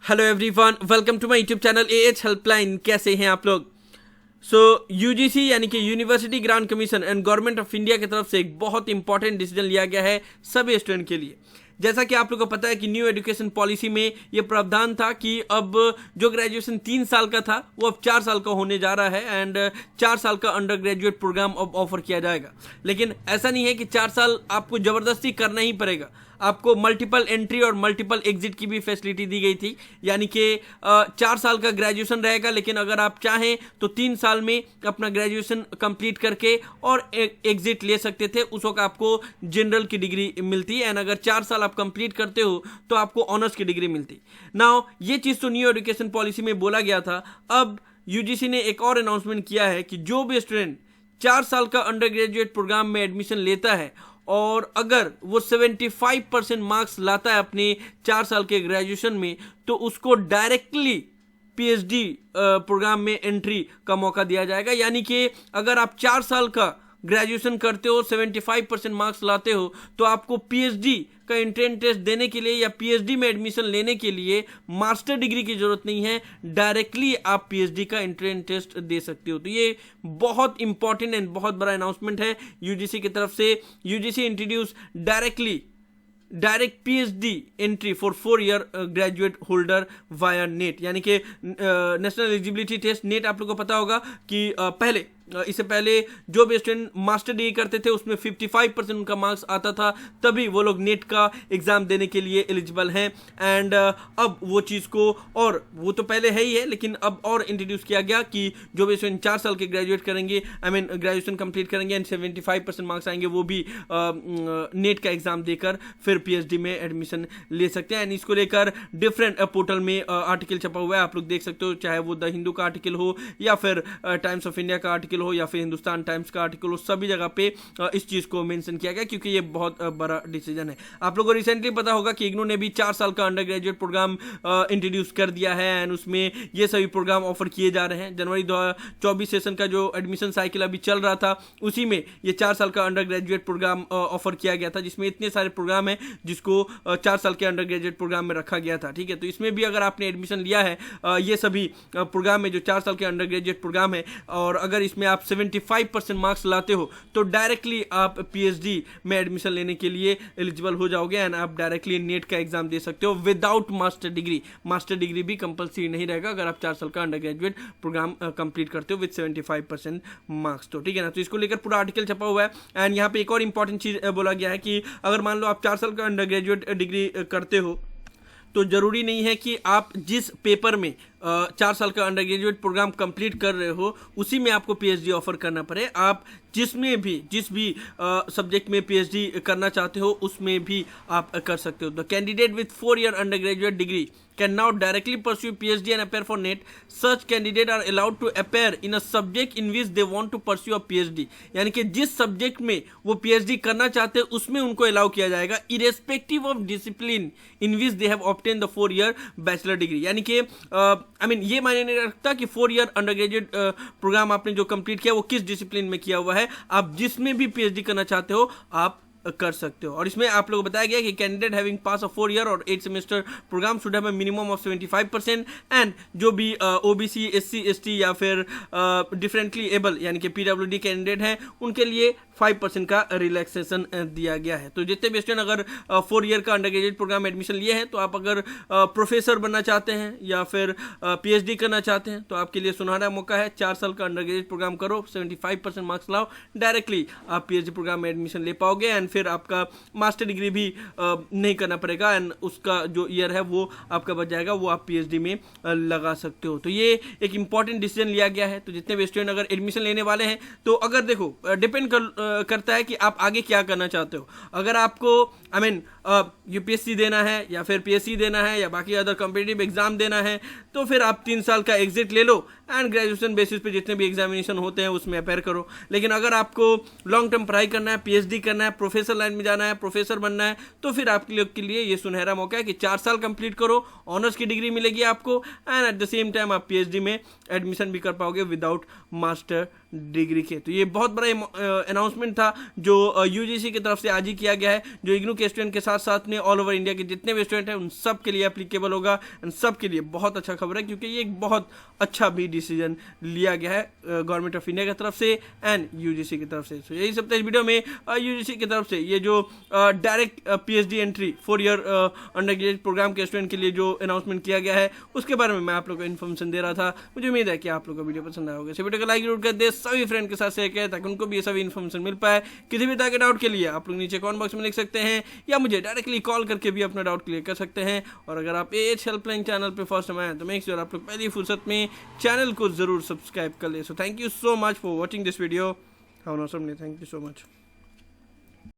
Hello everyone, welcome to my YouTube channel AH helpline. कैसे हैं आप लोग? यूजीसी यानी कि university grant commission and government of India की तरफ से एक बहुत इंपॉर्टेंट डिसीजन लिया गया है सभी स्टूडेंट के लिए। जैसा कि आप लोगों को पता है कि न्यू एजुकेशन पॉलिसी में ये प्रावधान था कि अब जो ग्रेजुएशन 3 साल का था वो अब 4 साल का होने जा रहा है एंड 4 साल का अंडर ग्रेजुएट प्रोग्राम अब ऑफर किया जाएगा। लेकिन ऐसा नहीं है कि 4 साल आपको ज़बरदस्ती करना ही पड़ेगा, आपको मल्टीपल एंट्री और मल्टीपल एग्जिट की भी फैसिलिटी दी गई थी। यानी कि 4 साल का ग्रेजुएशन रहेगा, लेकिन अगर आप चाहें तो 3 साल में अपना ग्रेजुएशन कंप्लीट करके और एग्जिट ले सकते थे। उस वक्त आपको जनरल की डिग्री मिलती एंड अगर 4 साल आप कंप्लीट करते हो तो आपको ऑनर्स की डिग्री मिलती। नाउ ये चीज़ तो न्यू एजुकेशन पॉलिसी में बोला गया था। अब यूजीसी ने एक और अनाउंसमेंट किया है कि जो भी स्टूडेंट 4 साल का अंडर ग्रेजुएट प्रोग्राम में एडमिशन लेता है और अगर वो 75% मार्क्स लाता है अपने 4 साल के ग्रेजुएशन में, तो उसको डायरेक्टली पीएचडी प्रोग्राम में एंट्री का मौका दिया जाएगा। यानी कि अगर आप 4 साल का ग्रेजुएशन करते हो, 75% मार्क्स लाते हो, तो आपको पीएचडी का एंट्रेंस टेस्ट देने के लिए या पीएचडी में एडमिशन लेने के लिए मास्टर डिग्री की जरूरत नहीं है, डायरेक्टली आप पीएचडी का एंट्रेंस टेस्ट दे सकते हो। तो ये बहुत इंपॉर्टेंट एंड बहुत बड़ा अनाउंसमेंट है यूजीसी की तरफ से। UGC introduce direct PhD entry for 4 year graduate holder via net, यानी कि नेशनल एलिजिबिलिटी टेस्ट नेट। आप लोगों को पता होगा कि इससे पहले जो भी स्टूडेंट मास्टर डिग्री करते थे उसमें 55% उनका मार्क्स आता था, तभी वो लोग नेट का एग्ज़ाम देने के लिए एलिजिबल हैं। एंड अब वो चीज़ को, और वो तो पहले है ही है, लेकिन अब और इंट्रोड्यूस किया गया कि जो भी स्टूडेंट 4 साल के ग्रेजुएट करेंगे, ग्रेजुएशन कंप्लीट करेंगे एंड 75% मार्क्स आएंगे, वो भी नेट का एग्ज़ाम देकर फिर पीएचडी में एडमिशन ले सकते हैं। एंड इसको लेकर डिफरेंट पोर्टल में आर्टिकल छपा हुआ है, आप लोग देख सकते हो, चाहे वो द हिंदू का आर्टिकल हो या फिर टाइम्स ऑफ इंडिया का आर्टिकल हो या फिर हिंदुस्तान टाइम्स का आर्टिकल हो, सभी जगह पे इस चीज को मेंशन किया गया क्योंकि ये बहुत बड़ा डिसीजन है। आप लोगों को रिसेंटली पता होगा कि इग्नू ने भी 4 साल का अंडर ग्रेजुएट प्रोग्राम इंट्रोड्यूस कर दिया है एंड उसमें ये सभी प्रोग्राम ऑफर किए जा रहे हैं। जनवरी 2024 सेशन का जो एडमिशन साइकिल अभी चल रहा था, उसी में ये 4 साल का अंडर ग्रेजुएट प्रोग्राम ऑफर किया गया था, जिसमें इतने सारे प्रोग्राम है जिसको 4 साल के अंडर ग्रेजुएट प्रोग्राम में रखा गया था। ठीक है, तो इसमें भी अगर आपने एडमिशन लिया है ये सभी प्रोग्राम में जो 4 साल के अंडर ग्रेजुएट प्रोग्राम है, और अगर इसमें आप 75% मार्क्स लाते हो तो डायरेक्टली आप पीएचडी में एडमिशन लेने के लिए एलिजिबल हो जाओगे एंड आप डायरेक्टली नेट का एग्जाम दे सकते हो without master degree. Master degree भी कंपलसरी नहीं रहेगा अगर आप 4 साल का अंडर ग्रेजुएट प्रोग्राम कंप्लीट करते हो विद 75% मार्क्स। तो ठीक है ना, तो इसको लेकर पूरा आर्टिकल छपा हुआ है। एंड यहाँ पे एक और इंपॉर्टेंट चीज बोला गया है कि अगर मान लो आप 4 साल का अंडर ग्रेजुएट डिग्री करते हो तो जरूरी नहीं है कि आप जिस पेपर में 4 साल का अंडर ग्रेजुएट प्रोग्राम कंप्लीट कर रहे हो उसी में आपको पीएचडी ऑफर करना पड़े। आप जिस भी सब्जेक्ट में पीएचडी करना चाहते हो उसमें भी आप कर सकते हो। The candidate with 4 year under graduate degree can now directly pursue PhD and appear for NET. Such candidate are allowed to appear in a subject in which they want to pursue a PhD, यानी कि जिस subject में वो PhD करना चाहते हैं उसमें उनको अलाउ किया जाएगा, irrespective of discipline in which they have obtain the 4 year bachelor degree. यानी कि ये मायने नहीं रखता कि 4 ईयर अंडर ग्रेजुएट प्रोग्राम आपने जो कंप्लीट किया वो किस डिसिप्लिन में किया हुआ है, आप जिसमें भी पीएचडी करना चाहते हो आप कर सकते हो। और इसमें आप लोगों को बताया गया कि कैंडिडेट हैविंग पास अ 4 ईयर और 8 semester programme should have a minimum of 75% and जो भी ओबीसी, एससी, एसटी या फिर डिफरेंटली एबल यानी कि पीडब्ल्यूडी कैंडिडेट हैं उनके लिए 5% का रिलैक्सेशन दिया गया है। तो जितने भी स्टूडेंट अगर 4 ईयर का अंडर ग्रेजुएट प्रोग्राम एडमिशन लिए हैं, तो आप अगर प्रोफेसर बनना चाहते हैं या फिर पीएचडी करना चाहते हैं तो आपके लिए सुनहरा मौका है। 4 साल का अंडर ग्रेजुएट प्रोग्राम करो, 75% मार्क्स लाओ, डायरेक्टली आप पीएचडी प्रोग्राम में एडमिशन ले पाओगे एंड फिर आपका मास्टर डिग्री भी नहीं करना पड़ेगा एंड उसका जो ईयर है वो आपका बच जाएगा, वो आप पीएचडी में लगा सकते हो। तो ये एक इंपॉर्टेंट डिसीजन लिया गया है। तो जितने भी स्टूडेंट अगर एडमिशन लेने वाले हैं तो अगर देखो डिपेंड करता है कि आप आगे क्या करना चाहते हो। अगर आपको यूपीएससी देना है या फिर पीएससी देना है या बाकी अदर कॉम्पिटिटिव एग्जाम देना है तो फिर आप 3 साल का एग्जिट ले लो एंड ग्रेजुएशन बेसिस पे जितने भी एग्जामिनेशन होते हैं उसमें अपेयर करो। लेकिन अगर आपको लॉन्ग टर्म पढ़ाई करना है, पीएचडी करना है, प्रोफेसर लाइन में जाना है, प्रोफेसर बनना है, तो फिर आपके लोग के लिए ये सुनहरा मौका है कि 4 साल कंप्लीट करो, ऑनर्स की डिग्री मिलेगी आपको and at the same time आप पीएचडी में एडमिशन भी कर पाओगे विदाउट मास्टर डिग्री के। तो ये बहुत बड़ा अनाउंसमेंट था जो यूजीसी की तरफ से आज ही किया गया है, जो इग्नू के स्टूडेंट के साथ साथ में ऑल ओवर इंडिया के जितने भी स्टूडेंट हैं उन सब के लिए एप्लीकेबल होगा, उन सब के लिए बहुत अच्छा खबर है, क्योंकि ये एक बहुत अच्छा भी डिसीजन लिया गया है गवर्नमेंट ऑफ इंडिया की तरफ से एंड यूजीसी की तरफ से। तो यही सब था इस वीडियो में यूजीसी की तरफ से ये जो direct PhD entry 4 year under graduate program के स्टूडेंट के लिए जो अनाउंसमेंट किया गया है उसके बारे में मैं आप लोगों को इन्फॉर्मेशन दे रहा था। मुझे उम्मीद है कि आप लोगों को वीडियो पसंद आया होगा। इस वीडियो को लाइक जरूर कर दे, सभी फ्रेंड के साथ शेयर करें ताकि उनको भी ये सभी इन्फॉर्मेशन मिल पाए। किसी भी तरह के डाउट के लिए आप लोग नीचे कमेंट बॉक्स में लिख सकते हैं या मुझे डायरेक्टली कॉल करके भी अपना डाउट क्लियर कर सकते हैं। और अगर आप एएच हेल्पलाइन चैनल पे फर्स्ट टाइम आए तो मेक श्योर आप लोग पहली फुर्सत में चैनल को जरूर सब्सक्राइब कर ले। So thank you so much for watching this video. Have a awesome day. Thank you so much.